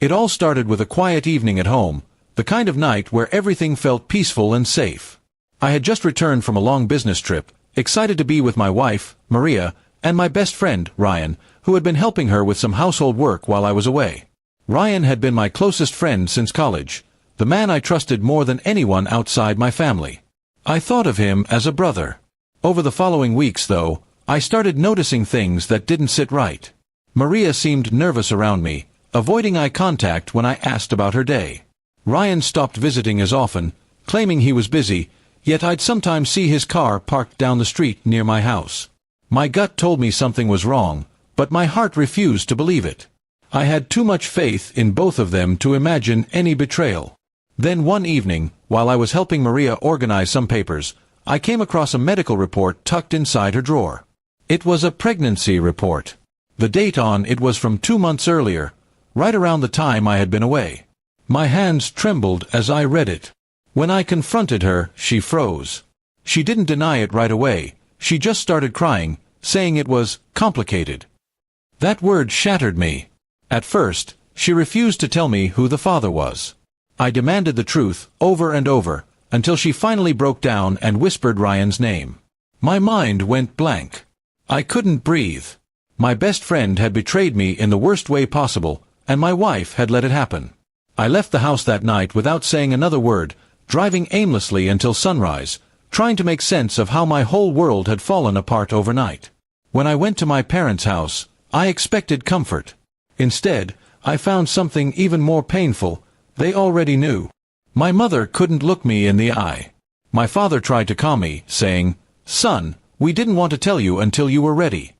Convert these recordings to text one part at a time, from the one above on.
It all started with a quiet evening at home, the kind of night where everything felt peaceful and safe. I had just returned from a long business trip, excited to be with my wife, Maria, and my best friend, Ryan, who had been helping her with some household work while I was away. Ryan had been my closest friend since college, the man I trusted more than anyone outside my family. I thought of him as a brother. Over the following weeks, though, I started noticing things that didn't sit right. Maria seemed nervous around me, avoiding eye contact when I asked about her day. Ryan stopped visiting as often, claiming he was busy, yet I'd sometimes see his car parked down the street near my house. My gut told me something was wrong, but my heart refused to believe it. I had too much faith in both of them to imagine any betrayal. Then one evening, while I was helping Maria organize some papers, I came across a medical report tucked inside her drawer. It was a pregnancy report. The date on it was from 2 months earlier, right around the time I had been away. My hands trembled as I read it. When I confronted her, she froze. She didn't deny it right away, she just started crying, saying it was complicated. That word shattered me. At first, she refused to tell me who the father was. I demanded the truth over and over, until she finally broke down and whispered Ryan's name. My mind went blank. I couldn't breathe. My best friend had betrayed me in the worst way possible, and my wife had let it happen. I left the house that night without saying another word, driving aimlessly until sunrise, trying to make sense of how my whole world had fallen apart overnight. When I went to my parents' house, I expected comfort. Instead, I found something even more painful. They already knew. My mother couldn't look me in the eye. My father tried to calm me, saying, "Son, we didn't want to tell you until you were ready."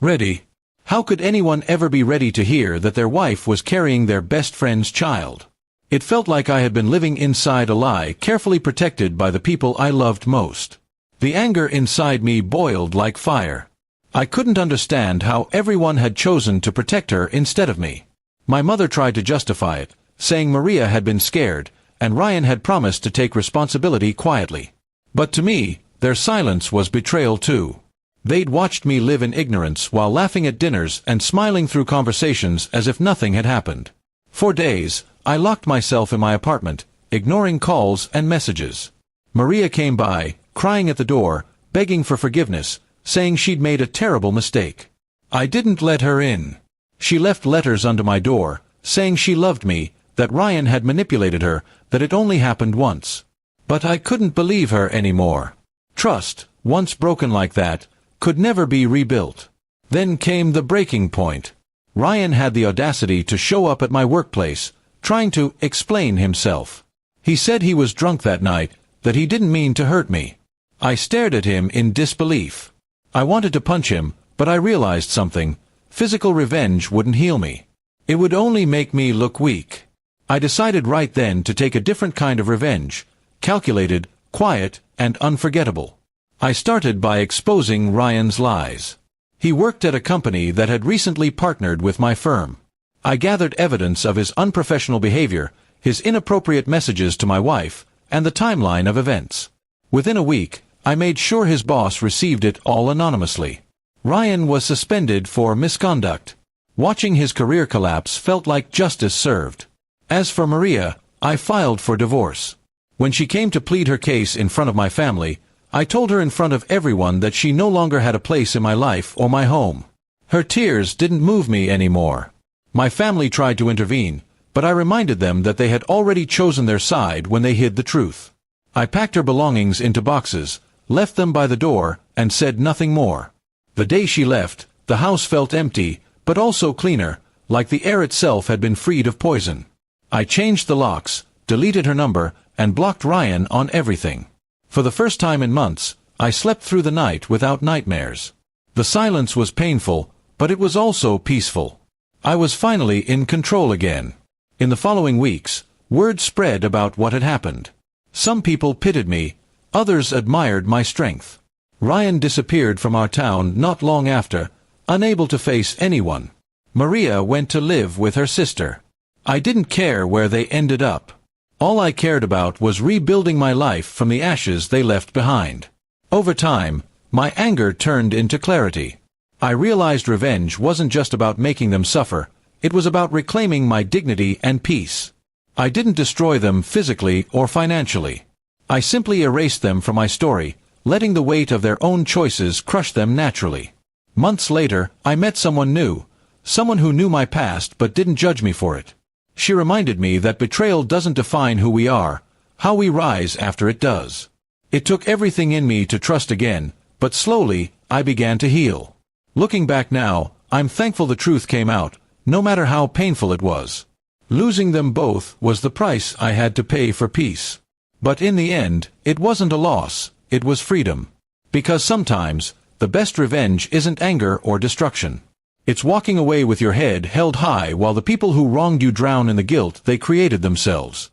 Ready? How could anyone ever be ready to hear that their wife was carrying their best friend's child? It felt like I had been living inside a lie, carefully protected by the people I loved most. The anger inside me boiled like fire. I couldn't understand how everyone had chosen to protect her instead of me. My mother tried to justify it, saying Maria had been scared, and Ryan had promised to take responsibility quietly. But to me, their silence was betrayal too. They'd watched me live in ignorance while laughing at dinners and smiling through conversations as if nothing had happened. For days, I locked myself in my apartment, ignoring calls and messages. Maria came by, crying at the door, begging for forgiveness, saying she'd made a terrible mistake. I didn't let her in. She left letters under my door, saying she loved me, that Ryan had manipulated her, that it only happened once. But I couldn't believe her anymore. Trust, once broken like that, could never be rebuilt. Then came the breaking point. Ryan had the audacity to show up at my workplace, trying to explain himself. He said he was drunk that night, that he didn't mean to hurt me. I stared at him in disbelief. I wanted to punch him, but I realized something. Physical revenge wouldn't heal me. It would only make me look weak. I decided right then to take a different kind of revenge, calculated, quiet, and unforgettable. I started by exposing Ryan's lies. He worked at a company that had recently partnered with my firm. I gathered evidence of his unprofessional behavior, his inappropriate messages to my wife, and the timeline of events. Within a week, I made sure his boss received it all anonymously. Ryan was suspended for misconduct. Watching his career collapse felt like justice served. As for Maria, I filed for divorce. When she came to plead her case in front of my family, I told her in front of everyone that she no longer had a place in my life or my home. Her tears didn't move me anymore. My family tried to intervene, but I reminded them that they had already chosen their side when they hid the truth. I packed her belongings into boxes, left them by the door, and said nothing more. The day she left, the house felt empty, but also cleaner, like the air itself had been freed of poison. I changed the locks, deleted her number, and blocked Ryan on everything. For the first time in months, I slept through the night without nightmares. The silence was painful, but it was also peaceful. I was finally in control again. In the following weeks, word spread about what had happened. Some people pitied me, others admired my strength. Ryan disappeared from our town not long after, unable to face anyone. Maria went to live with her sister. I didn't care where they ended up. All I cared about was rebuilding my life from the ashes they left behind. Over time, my anger turned into clarity. I realized revenge wasn't just about making them suffer, It was about reclaiming my dignity and peace. I didn't destroy them physically or financially. I simply erased them from my story, letting the weight of their own choices crush them naturally. Months later, I met someone new, someone who knew my past but didn't judge me for it. She reminded me that betrayal doesn't define who we are, how we rise after it does. It took everything in me to trust again, but slowly, I began to heal. Looking back now, I'm thankful the truth came out, no matter how painful it was. Losing them both was the price I had to pay for peace. But in the end, it wasn't a loss, it was freedom. Because sometimes, the best revenge isn't anger or destruction. It's walking away with your head held high while the people who wronged you drown in the guilt they created themselves.